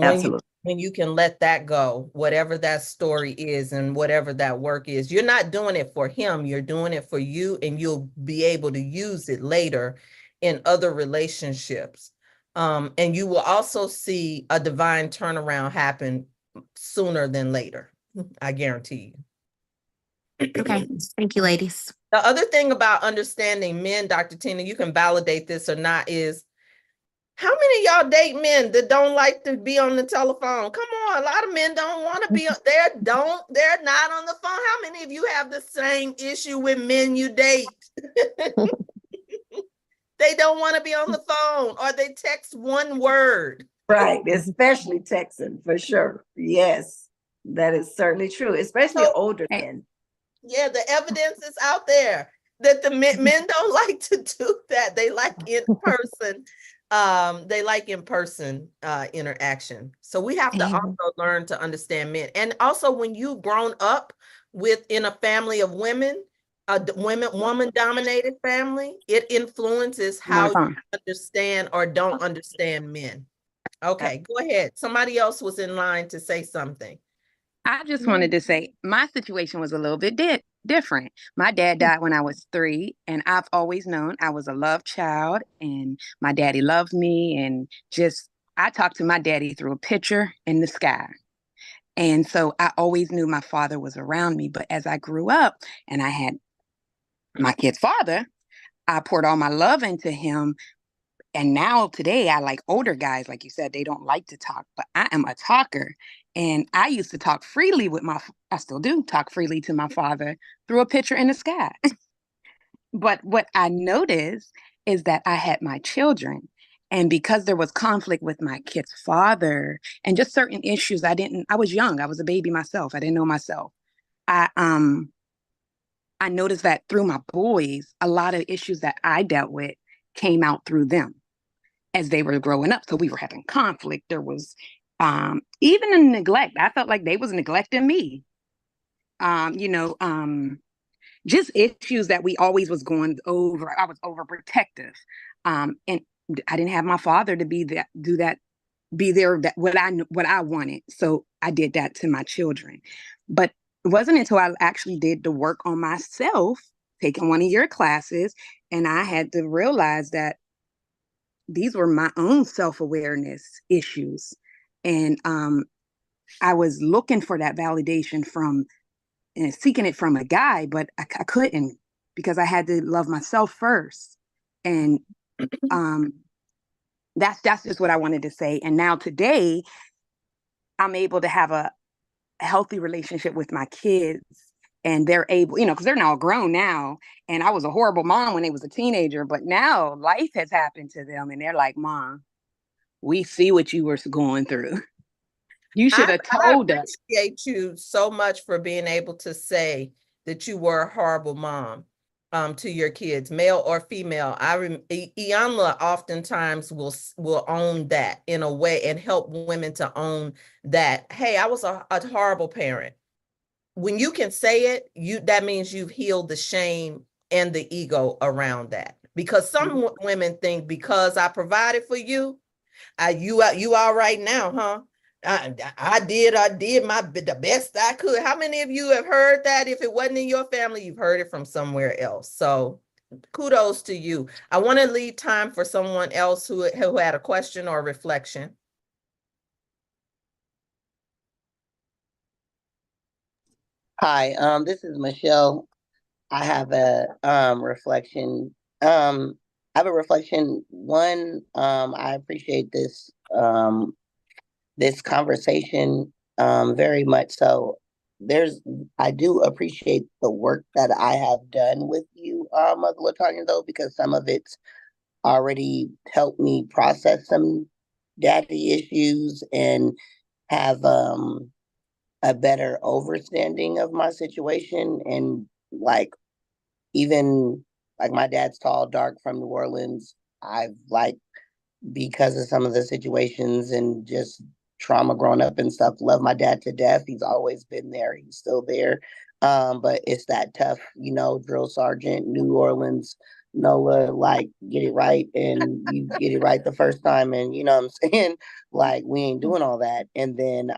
when you can let that go, whatever that story is and whatever that work is, you're not doing it for him, you're doing it for you, and you'll be able to use it later in other relationships. And you will also see a divine turnaround happen sooner than later. I guarantee you. Okay, thank you, ladies. The other thing about understanding men, Dr. Tina, you can validate this or not, is how many of y'all date men that don't like to be on the telephone? Come on, a lot of men don't want to be they're not on the phone. How many of you have the same issue with men you date? They don't want to be on the phone, or they text one word. Right, especially texting, for sure. Yes, that is certainly true, especially older men. Yeah, the evidence is out there that the men don't like to do that. They like in person. They like in-person interaction. So we have to also learn to understand men. And also, when you've grown up in a family of women, a woman-dominated family, it influences how you understand or don't understand men. Okay, go ahead. Somebody else was in line to say something. I just wanted to say my situation was a little bit different. My dad died when I was 3, and I've always known I was a loved child, and my daddy loved me. And I talked to my daddy through a picture in the sky. And so I always knew my father was around me. But as I grew up and I had my kid's father, I poured all my love into him. And now today I like older guys, like you said, they don't like to talk, but I am a talker. And I used to talk freely I still do talk freely to my father through a picture in the sky. But what I noticed is that I had my children. And because there was conflict with my kid's father and just certain issues, I was young. I was a baby myself. I didn't know myself. I noticed that through my boys, a lot of issues that I dealt with came out through them as they were growing up. So we were having conflict. There was even a neglect. I felt like they was neglecting me. Just issues that we always was going over. I was overprotective. And I didn't have my father to be there, what I wanted. So I did that to my children. But it wasn't until I actually did the work on myself, taking one of your classes, and I had to realize that these were my own self-awareness issues. And I was looking for that validation and seeking it from a guy, but I couldn't, because I had to love myself first. And that's just what I wanted to say. And now today, I'm able to have a healthy relationship with my kids. And they're able, because they're now grown now. And I was a horrible mom when they was a teenager, but now life has happened to them. And they're like, Mom, we see what you were going through. You should have told us. I appreciate you so much for being able to say that you were a horrible mom to your kids, male or female. Iyanla oftentimes will own that in a way and help women to own that. Hey, I was a horrible parent. When you can say it, that means you've healed the shame and the ego around that. Because some women think, because I provided for you, you all right now, huh? I did the best I could. How many of you have heard that? If it wasn't in your family, you've heard it from somewhere else. So kudos to you. I want to leave time for someone else who had a question or reflection. Hi, this is Michelle. I have a reflection. I have a reflection. One, I appreciate this this conversation, very much so. I do appreciate the work that I have done with you, Mother Latanya, though, because some of it's already helped me process some daddy issues and have a better understanding of my situation. And like, even like, my dad's tall, dark, from New Orleans. I've like, because of some of the situations and just trauma growing up and stuff, love my dad to death. He's always been there. He's still there. But it's that tough, drill sergeant, New Orleans, NOLA, like, get it right, and you get it right the first time, and you know what I'm saying? Like, we ain't doing all that. And then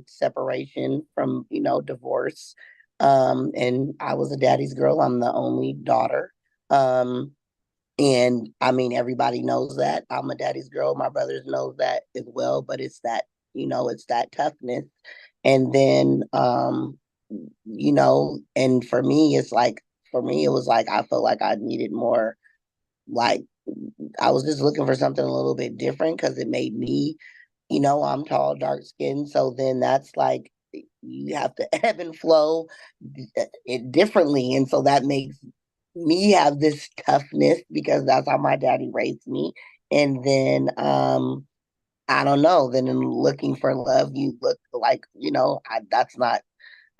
separation from, divorce. And I was a daddy's girl. I'm the only daughter. And I mean, everybody knows that I'm a daddy's girl. My brothers know that as well, but it's that, it's that toughness. And then, and for me, it was like, I felt like I needed more, like, I was just looking for something a little bit different because it made me, I'm tall, dark skinned. So then that's like, you have to ebb and flow it differently. And so that makes me have this toughness because that's how my daddy raised me. And then I don't know, then in looking for love, you look like,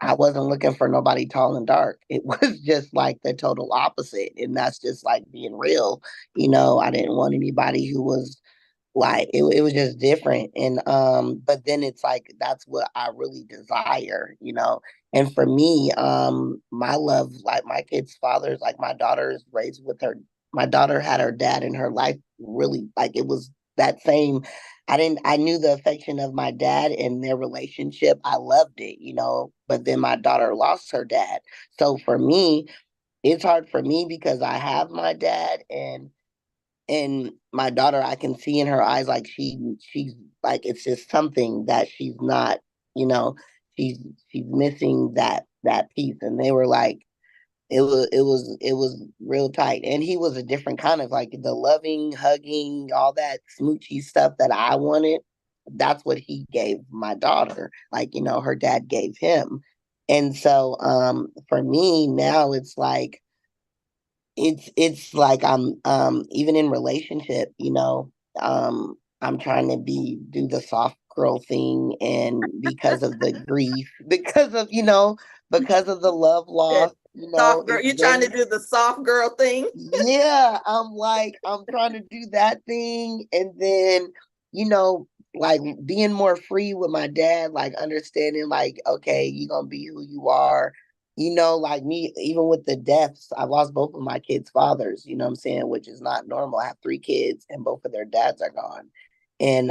I wasn't looking for nobody tall and dark. It was just like the total opposite. And that's just like being real. I didn't want anybody who was like, it was just different. And but then it's like, that's what I really desire. And for me, my love, like, my kids' fathers, like, my daughter had her dad in her life, really, like, it was that same. I knew the affection of my dad and their relationship. I loved it. But then my daughter lost her dad. So for me, it's hard for me because I have my dad, and my daughter, I can see in her eyes, like, she's like, it's just something that she's not, you know, she's she's missing that piece. And they were like, it was real tight. And he was a different kind of, like, the loving, hugging, all that smoochy stuff that I wanted. That's what he gave my daughter. Like, her dad gave him. And so for me now, it's like, I'm even in relationship, I'm trying to do the soft girl thing. And because of the grief, because of the love loss, Soft girl, it's you're trying to been, do the soft girl thing. yeah, I'm trying to do that thing. And then, you know, like, being more free with my dad, like, understanding, like, okay, you're gonna be who you are. Like me, even with the deaths, I lost both of my kids' fathers, you know what I'm saying, which is not normal. I have 3 kids and both of their dads are gone. And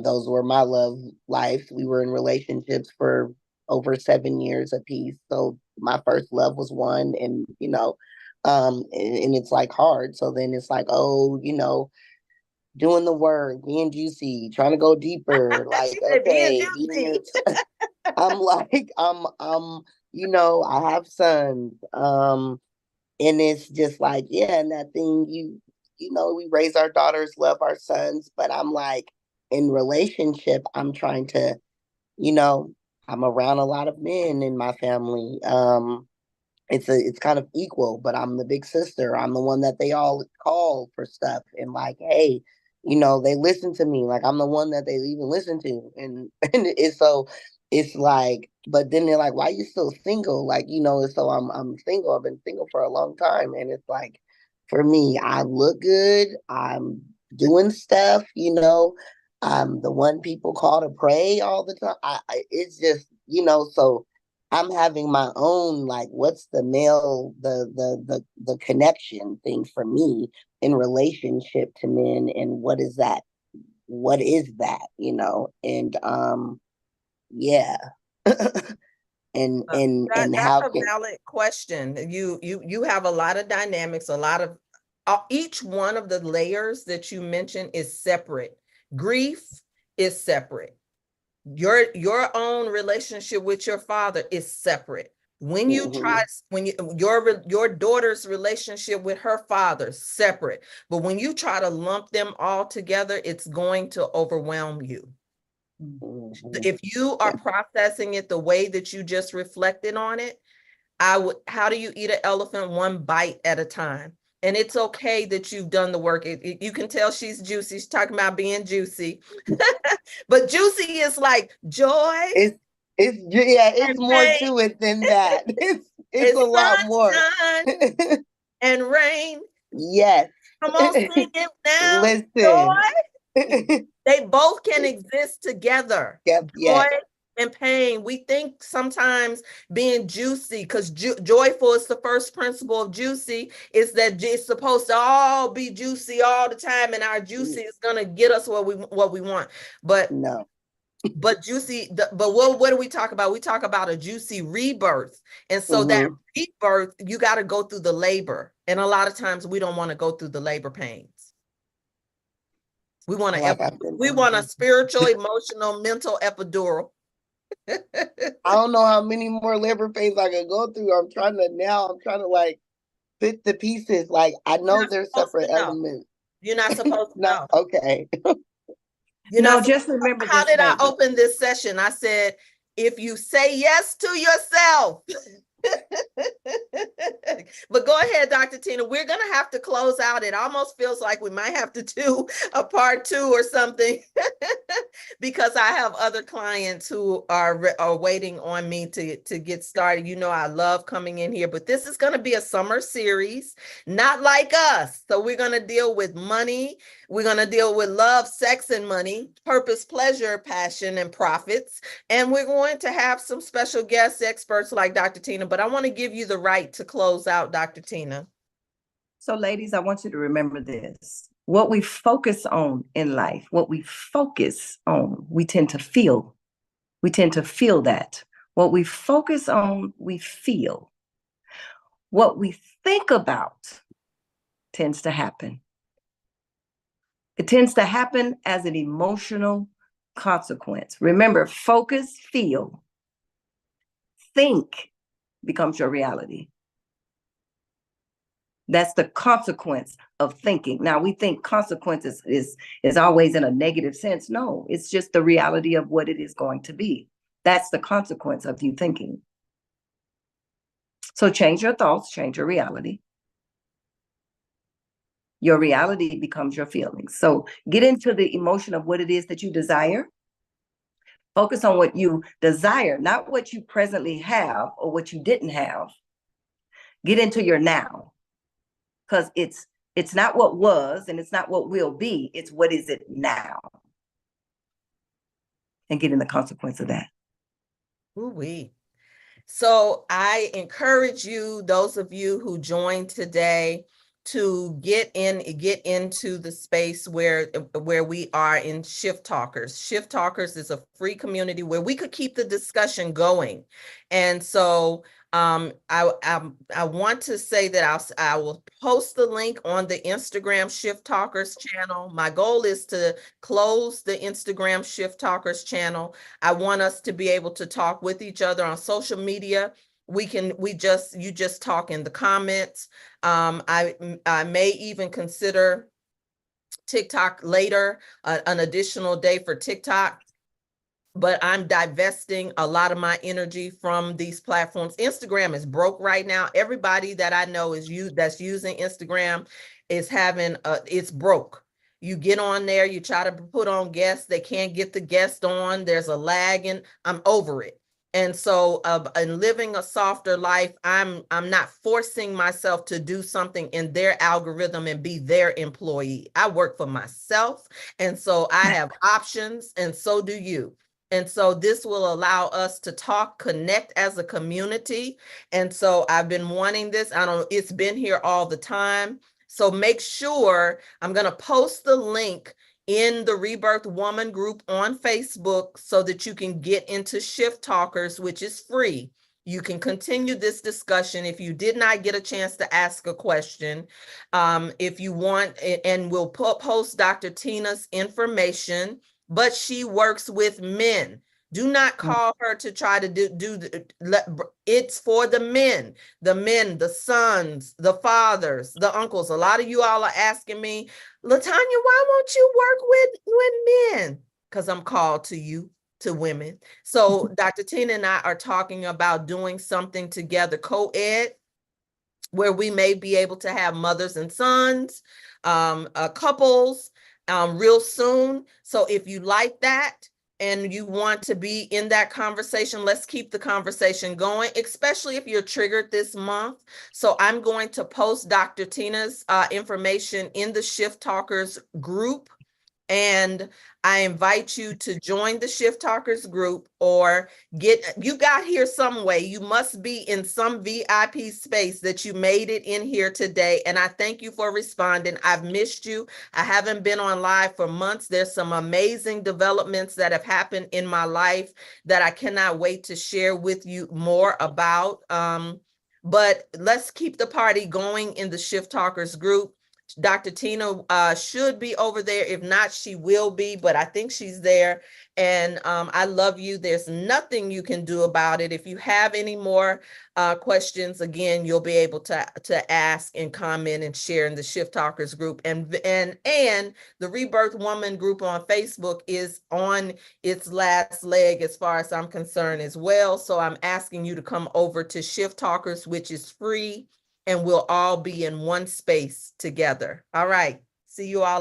those were my love life. We were in relationships for over 7 years apiece. So my first love was one, and and it's like hard. So then it's like, oh, doing the work, being juicy, trying to go deeper. Like, She said, being okay, juicy. I'm like, I have sons. And it's just like, yeah, and that thing, we raise our daughters, love our sons, but I'm like, in relationship, I'm trying to, you know, I'm around a lot of men in my family. It's kind of equal, but I'm the big sister. I'm the one that they all call for stuff, and like, hey, they listen to me. Like, I'm the one that they even listen to. And and it's like, but then they're like, why are you still single? Like, so I'm single. I've been single for a long time. And it's like, for me, I look good. I'm doing stuff, I'm the one people call to pray all the time. It's just, so I'm having my own, like, what's the male, the connection thing for me in relationship to men, and what is that? What is that? And yeah. and and That and that's how a can valid question. You have a lot of dynamics, a lot of each one of the layers that you mentioned is separate. Grief is separate. Your own relationship with your father is separate. When you try, when your daughter's relationship with her father separate, but when you try to lump them all together, it's going to overwhelm you. If you are processing it the way that you just reflected on it, how do you eat an elephant? One bite at a time. And it's okay that you've done the work. You can tell she's juicy. She's talking about being juicy. But juicy is like joy. It's more pain. to it than that. It's a lot more. And rain. Yes. Come on, sing it now. Listen. Joy. They both can exist together. Yep, Joy and pain. We think sometimes being juicy, because joyful is the first principle of juicy, is that it's supposed to all be juicy all the time, and our juicy is gonna get us what we want. But no. But juicy, but what do we talk about? We talk about a juicy rebirth. And so that rebirth, you got to go through the labor. And a lot of times we don't want to go through the labor pains. We want a spiritual, emotional, mental epidural. I don't know how many more labor pains I can go through. I'm trying to like fit the pieces. Like, I know they're separate elements. You're not supposed to know. Okay. Just remember how did I open this session? I said, if you say yes to yourself. But go ahead, Dr. Tina. We're going to have to close out. It almost feels like we might have to do a part 2 or something because I have other clients who are waiting on me to get started. You know, I love coming in here, but this is going to be a summer series, not like us. So we're going to deal with money. We're going to deal with love, sex, and money, purpose, pleasure, passion, and profits. And we're going to have some special guest experts like Dr. Tina, but I want to give you the right to close out, Dr. Tina. So ladies, I want you to remember this. What we focus on in life, what we focus on, we tend to feel. We tend to feel that. What we focus on, we feel. What we think about tends to happen. It tends to happen as an emotional consequence. Remember, focus, feel, think becomes your reality. That's the consequence of thinking. Now, we think consequences is always in a negative sense. No, it's just the reality of what it is going to be. That's the consequence of you thinking. So change your thoughts, change your reality. Your reality becomes your feelings. So get into the emotion of what it is that you desire. Focus on what you desire, not what you presently have or what you didn't have. Get into your now, because it's not what was and it's not what will be. It's what is it now, and get in the consequence of that. Ooh-wee. So I encourage you, those of you who joined today, to get into the space where we are in Shift Talkers. Shift Talkers is a free community where we could keep the discussion going. And so I want to say that I will post the link on the Instagram Shift Talkers channel. My goal is to close the Instagram Shift Talkers channel. I want us to be able to talk with each other on social media. You just talk in the comments. I may even consider TikTok later, an additional day for TikTok. But I'm divesting a lot of my energy from these platforms. Instagram is broke right now. Everybody that I know that's using Instagram is it's broke. You get on there, you try to put on guests, they can't get the guest on. There's a lag, and I'm over it. And so in living a softer life, I'm not forcing myself to do something in their algorithm and be their employee. I work for myself. And so I have options, and so do you. And so this will allow us to talk, connect as a community. And so I've been wanting this. It's been here all the time. So make sure, I'm going to post the link in the Rebirth Woman group on Facebook so that you can get into Shift Talkers, which is free. You can continue this discussion if you did not get a chance to ask a question. If you want, and we'll post Dr. Tina's information, but she works with men. Do not call her to try to it's for the men, the sons, the fathers, the uncles. A lot of you all are asking me, LaTanya, why won't you work with men? Because I'm called to you, to women. So Dr. Tina and I are talking about doing something together, co-ed, where we may be able to have mothers and sons, couples, real soon. So if you like that and you want to be in that conversation, let's keep the conversation going, especially if you're triggered this month. So I'm going to post Dr. Tina's information in the Shift Talkers group. And I invite you to join the Shift Talkers group, or you got here some way. You must be in some VIP space that you made it in here today. And I thank you for responding. I've missed you. I haven't been on live for months. There's some amazing developments that have happened in my life that I cannot wait to share with you more about. But let's keep the party going in the Shift Talkers group. Dr. Tina should be over there. If not, she will be, but I think she's there. And I love you. There's nothing you can do about it. If you have any more questions, again, you'll be able to ask and comment and share in the Shift Talkers group. And the Rebirth Woman group on Facebook is on its last leg as far as I'm concerned as well. So I'm asking you to come over to Shift Talkers, which is free, and we'll all be in one space together. All right. See you all.